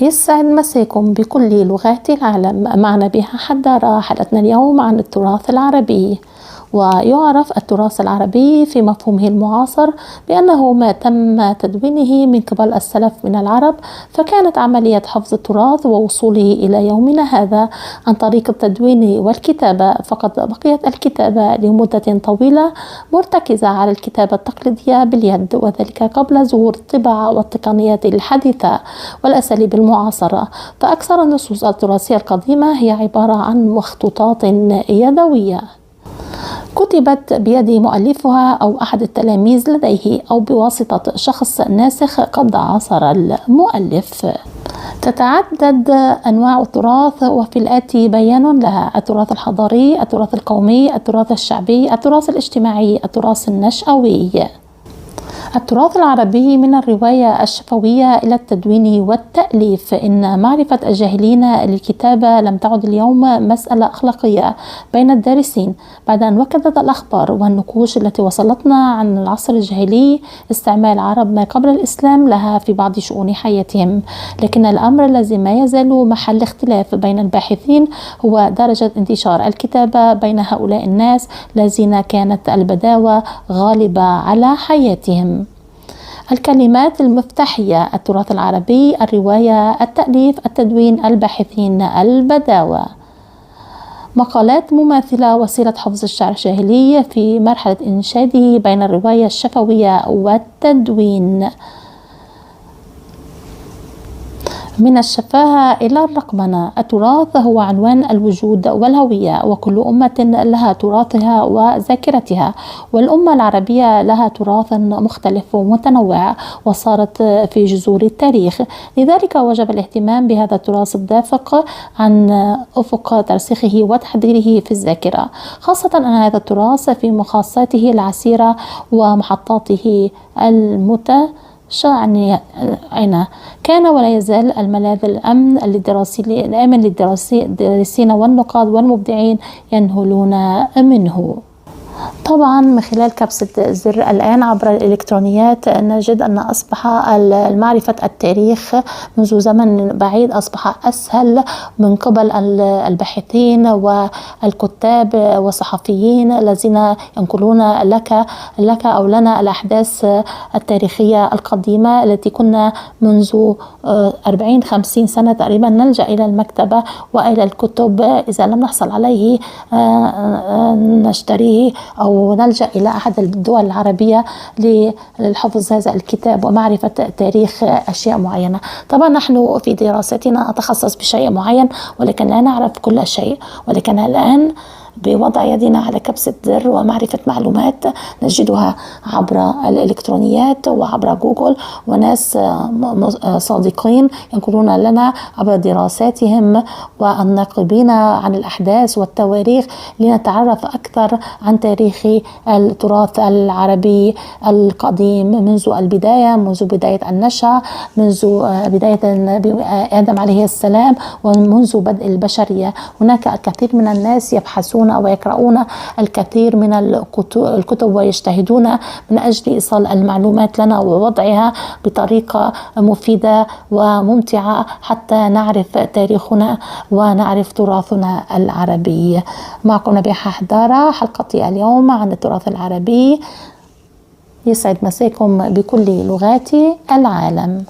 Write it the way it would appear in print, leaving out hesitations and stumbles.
يسعد مساكم بكل لغات العالم. معنا بها حدارة. حلقتنا اليوم عن التراث العربي. ويعرف التراث العربي في مفهومه المعاصر بأنه ما تم تدوينه من قبل السلف من العرب، فكانت عملية حفظ التراث ووصوله إلى يومنا هذا عن طريق التدوين والكتابة، فقد بقيت الكتابة لمدة طويلة مرتكزة على الكتابة التقليدية باليد، وذلك قبل ظهور الطباعة والتقنيات الحديثة والأساليب المعاصرة. فأكثر النصوص التراثية القديمة هي عبارة عن مخطوطات يدوية كتبت بيد مؤلفها أو أحد التلاميذ لديه أو بواسطة شخص ناسخ قد عاصر المؤلف. تتعدد أنواع التراث وفي الآتي بيان لها: التراث الحضاري، التراث القومي، التراث الشعبي، التراث الاجتماعي، التراث النشأوي. التراث العربي من الرواية الشفوية إلى التدوين والتأليف. إن معرفة الجاهلين للكتابة لم تعد اليوم مسألة أخلاقية بين الدارسين، بعد أن وكدت الأخبار والنقوش التي وصلتنا عن العصر الجاهلي استعمال العرب ما قبل الإسلام لها في بعض شؤون حياتهم. لكن الأمر الذي ما يزال محل اختلاف بين الباحثين هو درجة انتشار الكتابة بين هؤلاء الناس الذين كانت البداوة غالبة على حياتهم. الكلمات المفتاحية: التراث العربي، الرواية، التأليف، التدوين، الباحثين، البداوة. مقالات مماثلة: وسيلة حفظ الشعر الجاهلي في مرحلة إنشاده بين الرواية الشفوية والتدوين. من الشفاهة إلى الرقمنة: التراث هو عنوان الوجود والهوية، وكل أمة لها تراثها وذاكرتها، والأمة العربية لها تراث مختلف ومتنوع وصارت في جذور التاريخ. لذلك وجب الاهتمام بهذا التراث الدافق عن أفق ترسيخه وتحضيره في الذاكرة، خاصة أن هذا التراث في مخاصاته العسيرة ومحطاته أين كان ولا يزال الملاذ الآمن للدارسين والنقاد والمبدعين ينهلون منه. طبعا من خلال كبسة زر الآن عبر الإلكترونيات نجد أن أصبح معرفة التاريخ منذ زمن بعيد أصبح أسهل من قبل الباحثين والكتاب والصحفيين الذين ينقلون لك أو لنا الأحداث التاريخية القديمة التي كنا منذ 40-50 سنة تقريبا نلجأ إلى المكتبة وإلى الكتب، إذا لم نحصل عليه نشتريه أو نلجأ إلى أحد الدول العربية للحفظ هذا الكتاب ومعرفة تاريخ أشياء معينة. طبعا نحن في دراستنا نتخصص بشيء معين ولكن لا نعرف كل شيء، ولكن الآن بوضع يدنا على كبسة زر ومعرفة معلومات نجدها عبر الإلكترونيات وعبر جوجل، وناس صادقين ينقلون لنا عبر دراساتهم والناقبين عن الأحداث والتواريخ لنتعرف أكثر عن تاريخ التراث العربي القديم منذ البداية، منذ بداية النشأ، منذ بداية آدم عليه السلام ومنذ بدء البشرية. هناك الكثير من الناس يبحثون ويقرؤون الكثير من الكتب ويجتهدون من أجل إيصال المعلومات لنا ووضعها بطريقة مفيدة وممتعة حتى نعرف تاريخنا ونعرف تراثنا العربي. معكم نبيحة حدارة، حلقتي اليوم عن التراث العربي. يسعد مساكم بكل لغات العالم.